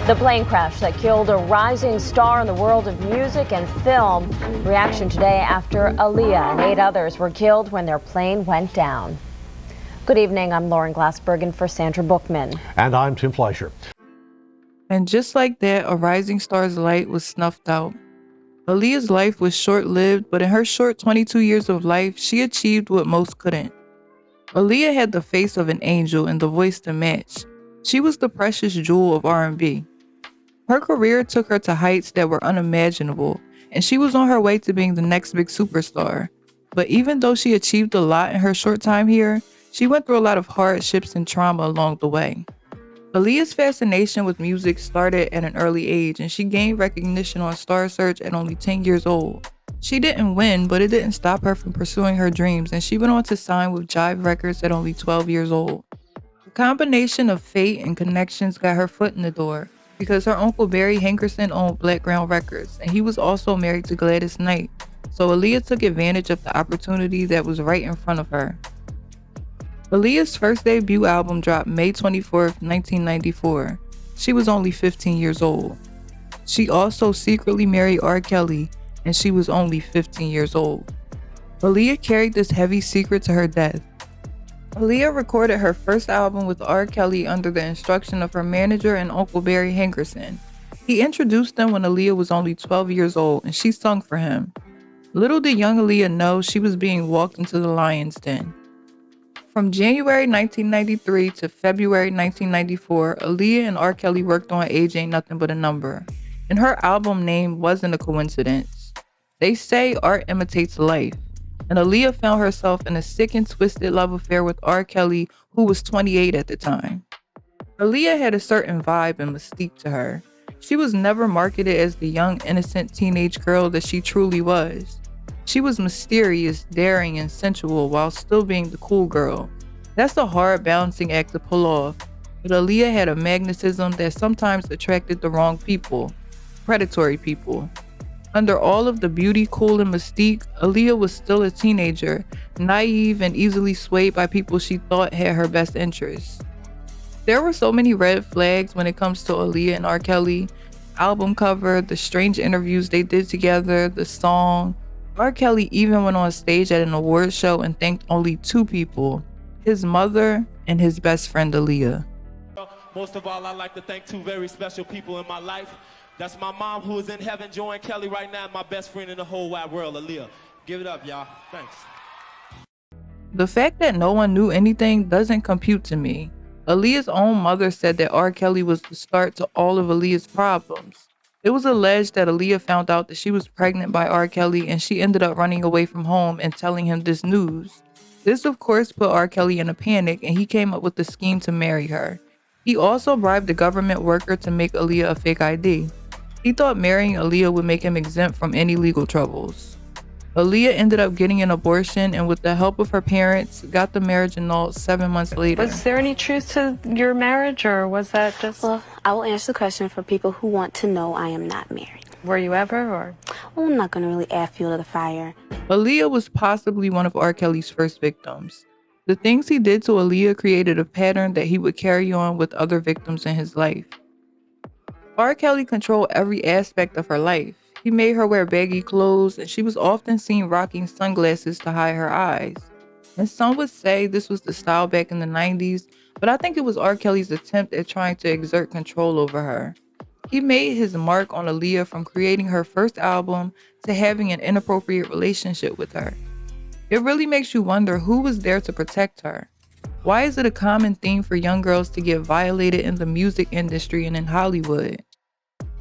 The plane crash that killed a rising star in the world of music and film. Reaction today after Aaliyah and 8 others were killed when their plane went down. Good evening, I'm Lauren Glassbergen for Sandra Bookman. And I'm Tim Fleischer. And just like that, a rising star's light was snuffed out. Aaliyah's life was short-lived, but in her short 22 years of life, she achieved what most couldn't. Aaliyah had the face of an angel and the voice to match. She was the precious jewel of R&B. Her career took her to heights that were unimaginable, and she was on her way to being the next big superstar. But even though she achieved a lot in her short time here, she went through a lot of hardships and trauma along the way. Aaliyah's fascination with music started at an early age, and she gained recognition on Star Search at only 10 years old. She didn't win, but it didn't stop her from pursuing her dreams, and she went on to sign with Jive Records at only 12 years old. The combination of fate and connections got her foot in the door, because her uncle Barry Hankerson owned Blackground Records, and he was also married to Gladys Knight, so Aaliyah took advantage of the opportunity that was right in front of her. Aaliyah's first debut album dropped May 24th, 1994. She was only 15 years old. She also secretly married R. Kelly, and she was only 15 years old. Aaliyah carried this heavy secret to her death. Aaliyah recorded her first album with R. Kelly under the instruction of her manager and Uncle Barry Hankerson. He introduced them when Aaliyah was only 12 years old, and she sung for him. Little did young Aaliyah know she was being walked into the lion's den. From January 1993 to February 1994, Aaliyah and R. Kelly worked on Age Ain't Nothing But a Number, and her album name wasn't a coincidence. They say art imitates life, and Aaliyah found herself in a sick and twisted love affair with R. Kelly, who was 28 at the time. Aaliyah had a certain vibe and mystique to her. She was never marketed as the young, innocent teenage girl that she truly was. She was mysterious, daring, and sensual while still being the cool girl. That's a hard balancing act to pull off, but Aaliyah had a magnetism that sometimes attracted the wrong people, predatory people. Under all of the beauty, cool, and mystique, Aaliyah was still a teenager, naive and easily swayed by people she thought had her best interests. There were so many red flags when it comes to Aaliyah and R. Kelly. Album cover, the strange interviews they did together, the song. R. Kelly even went on stage at an award show and thanked only 2 people, his mother and his best friend Aaliyah. Most of all, I'd like to thank 2 very special people in my life. That's my mom, who is in heaven enjoying Kelly right now, and my best friend in the whole wide world, Aaliyah. Give it up, y'all. Thanks. The fact that no one knew anything doesn't compute to me. Aaliyah's own mother said that R. Kelly was the start to all of Aaliyah's problems. It was alleged that Aaliyah found out that she was pregnant by R. Kelly, and she ended up running away from home and telling him this news. This, of course, put R. Kelly in a panic, and he came up with a scheme to marry her. He also bribed a government worker to make Aaliyah a fake ID. He thought marrying Aaliyah would make him exempt from any legal troubles. Aaliyah ended up getting an abortion, and with the help of her parents, got the marriage annulled 7 months later. Was there any truth to your marriage, or was that just... Well, I will answer the question for people who want to know I am not married. Were you ever, or... Well, I'm not going to really add fuel to the fire. Aaliyah was possibly one of R. Kelly's first victims. The things he did to Aaliyah created a pattern that he would carry on with other victims in his life. R. Kelly controlled every aspect of her life. He made her wear baggy clothes, and she was often seen rocking sunglasses to hide her eyes. And some would say this was the style back in the 90s, but I think it was R. Kelly's attempt at trying to exert control over her. He made his mark on Aaliyah from creating her first album to having an inappropriate relationship with her. It really makes you wonder who was there to protect her. Why is it a common theme for young girls to get violated in the music industry and in Hollywood?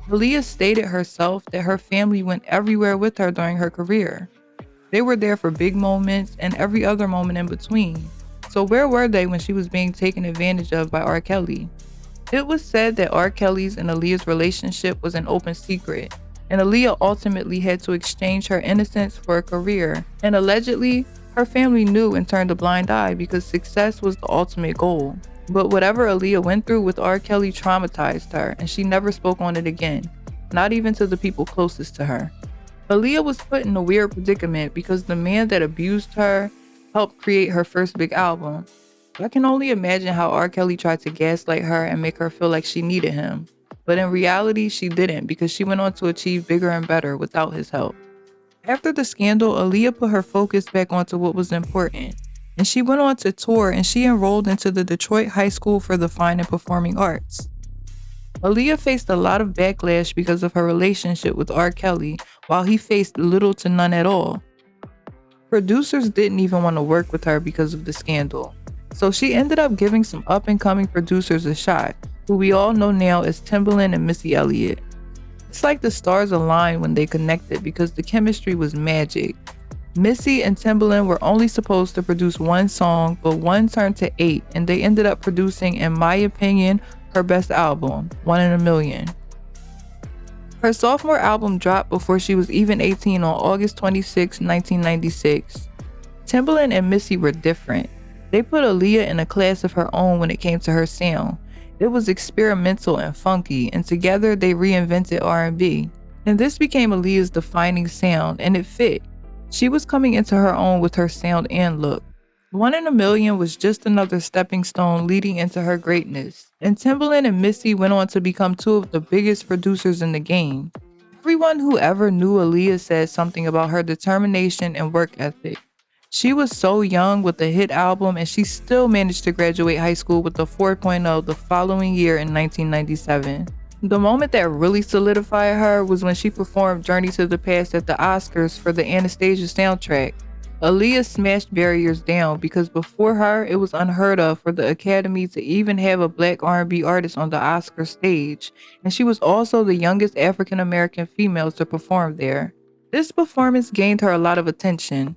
Aaliyah stated herself that her family went everywhere with her during her career. They were there for big moments and every other moment in between. So where were they when she was being taken advantage of by R. Kelly? It was said that R. Kelly's and Aaliyah's relationship was an open secret, and Aaliyah ultimately had to exchange her innocence for a career, and allegedly, her family knew and turned a blind eye because success was the ultimate goal. But whatever Aaliyah went through with R. Kelly traumatized her, and she never spoke on it again, not even to the people closest to her. Aaliyah was put in a weird predicament because the man that abused her helped create her first big album. I can only imagine how R. Kelly tried to gaslight her and make her feel like she needed him. but in reality, she didn't because she went on to achieve bigger and better without his help. After the scandal, Aaliyah put her focus back onto what was important, and she went on to tour and she enrolled into the Detroit High School for the Fine and Performing Arts. Aaliyah faced a lot of backlash because of her relationship with R. Kelly, while he faced little to none at all. Producers didn't even want to work with her because of the scandal, so she ended up giving some up-and-coming producers a shot, who we all know now as Timbaland and Missy Elliott. It's like the stars aligned when they connected because the chemistry was magic. Missy and Timbaland were only supposed to produce one song, but one turned to 8, and they ended up producing, in my opinion, her best album, Oneinamillion. Her sophomore album dropped before she was even 18 on August 26, 1996. Timbaland and Missy were different. They put Aaliyah in a class of her own when it came to her sound. It was experimental and funky, and together they reinvented R&B. And this became Aaliyah's defining sound, and it fit. She was coming into her own with her sound and look. Oneinamillion was just another stepping stone leading into her greatness. And Timbaland and Missy went on to become two of the biggest producers in the game. Everyone who ever knew Aaliyah said something about her determination and work ethic. She was so young with a hit album, and she still managed to graduate high school with a 4.0 the following year in 1997. The moment that really solidified her was when she performed Journey to the Past at the Oscars for the Anastasia soundtrack. Aaliyah smashed barriers down because before her, it was unheard of for the Academy to even have a black R&B artist on the Oscar stage, and she was also the youngest African American female to perform there. This performance gained her a lot of attention.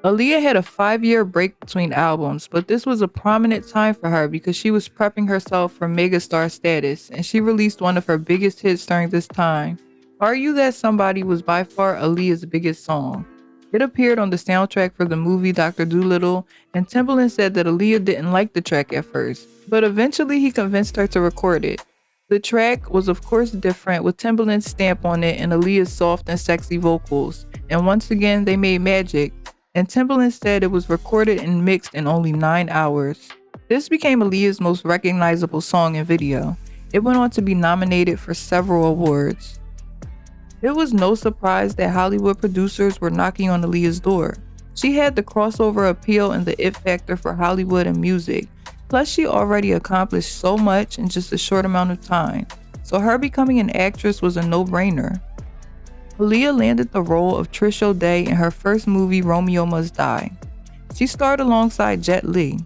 Aaliyah had a 5-year break between albums, but this was a prominent time for her because she was prepping herself for megastar status, and she released one of her biggest hits during this time. Are You That Somebody was by far Aaliyah's biggest song. It appeared on the soundtrack for the movie Dr. Dolittle, and Timbaland said that Aaliyah didn't like the track at first, but eventually he convinced her to record it. The track was of course different, with Timbaland's stamp on it and Aaliyah's soft and sexy vocals, and once again they made magic. And Timbaland said it was recorded and mixed in only 9 hours. This became Aaliyah's most recognizable song and video. It went on to be nominated for several awards. It was no surprise that Hollywood producers were knocking on Aaliyah's door. She had the crossover appeal and the it factor for Hollywood and music. Plus, she already accomplished so much in just a short amount of time, so her becoming an actress was a no-brainer. Aaliyah landed the role of Trish O'Day in her first movie, Romeo Must Die. She starred alongside Jet Li.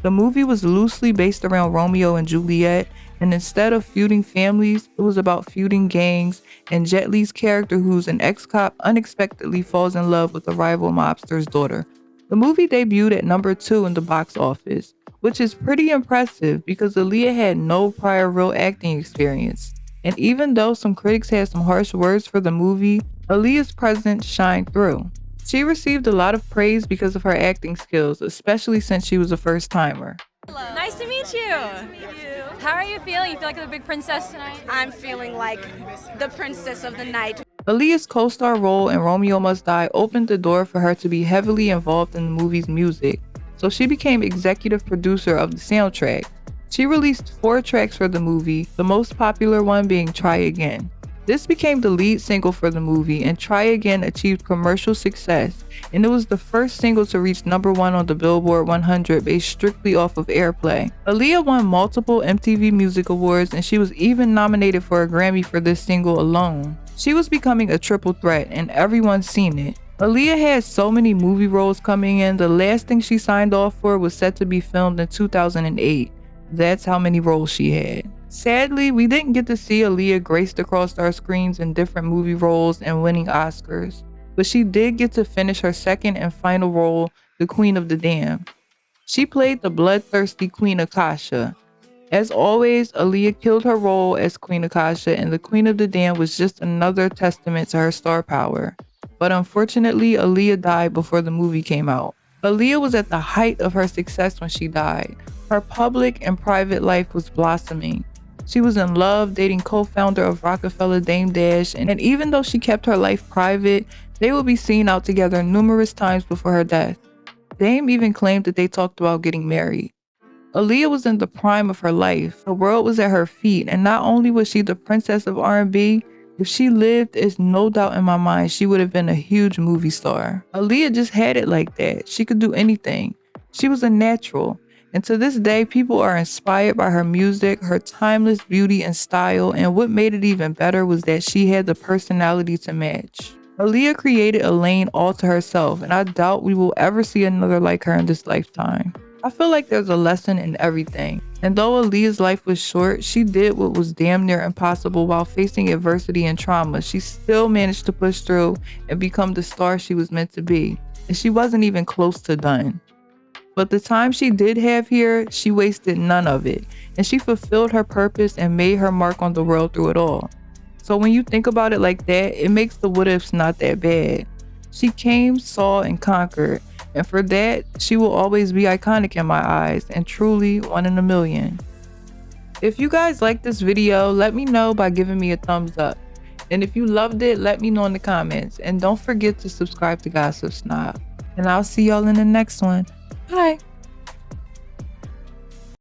The movie was loosely based around Romeo and Juliet, and instead of feuding families, it was about feuding gangs, and Jet Li's character, who's an ex-cop, unexpectedly falls in love with a rival mobster's daughter. The movie debuted at number 2 in the box office, which is pretty impressive because Aaliyah had no prior real acting experience. And even though some critics had some harsh words for the movie, Aaliyah's presence shined through. She received a lot of praise because of her acting skills, especially since she was a first-timer. Nice to meet you. How are you feeling? You feel like the big princess tonight? I'm feeling like the princess of the night. Aaliyah's co-star role in Romeo Must Die opened the door for her to be heavily involved in the movie's music, so she became executive producer of the soundtrack. She released 4 tracks for the movie, the most popular one being Try Again. This became the lead single for the movie, and Try Again achieved commercial success, and it was the first single to reach number 1 on the Billboard 100 based strictly off of airplay. Aaliyah won multiple MTV Music Awards, and she was even nominated for a Grammy for this single alone. She was becoming a triple threat, and everyone's seen it. Aaliyah had so many movie roles coming in, the last thing she signed off for was set to be filmed in 2008. That's how many roles she had. Sadly, we didn't get to see Aaliyah graced across our screens in different movie roles and winning Oscars, but she did get to finish her second and final role, the Queen of the Dam. She played the bloodthirsty Queen Akasha. As always, Aaliyah killed her role as Queen Akasha, and the Queen of the Dam was just another testament to her star power. But unfortunately, Aaliyah died before the movie came out. Aaliyah was at the height of her success when she died. Her public and private life was blossoming. She was in love, dating co-founder of Rockefeller, Dame Dash, and even though she kept her life private, they would be seen out together numerous times before her death. Dame even claimed that they talked about getting married. Aaliyah was in the prime of her life. The world was at her feet, and not only was she the princess of R&B, if she lived, it's no doubt in my mind she would have been a huge movie star. Aaliyah just had it like that. She could do anything. She was a natural. And to this day, people are inspired by her music, her timeless beauty and style, and what made it even better was that she had the personality to match. Aaliyah created a lane all to herself, and I doubt we will ever see another like her in this lifetime. I feel like there's a lesson in everything. And though Aaliyah's life was short, she did what was damn near impossible while facing adversity and trauma. She still managed to push through and become the star she was meant to be. And she wasn't even close to done. But the time she did have here, she wasted none of it. And she fulfilled her purpose and made her mark on the world through it all. So when you think about it like that, it makes the what ifs not that bad. She came, saw, and conquered. And for that, she will always be iconic in my eyes and truly one in a million. If you guys like this video, let me know by giving me a thumbs up. And if you loved it, let me know in the comments. And don't forget to subscribe to Gossip Snob. And I'll see y'all in the next one. Bye.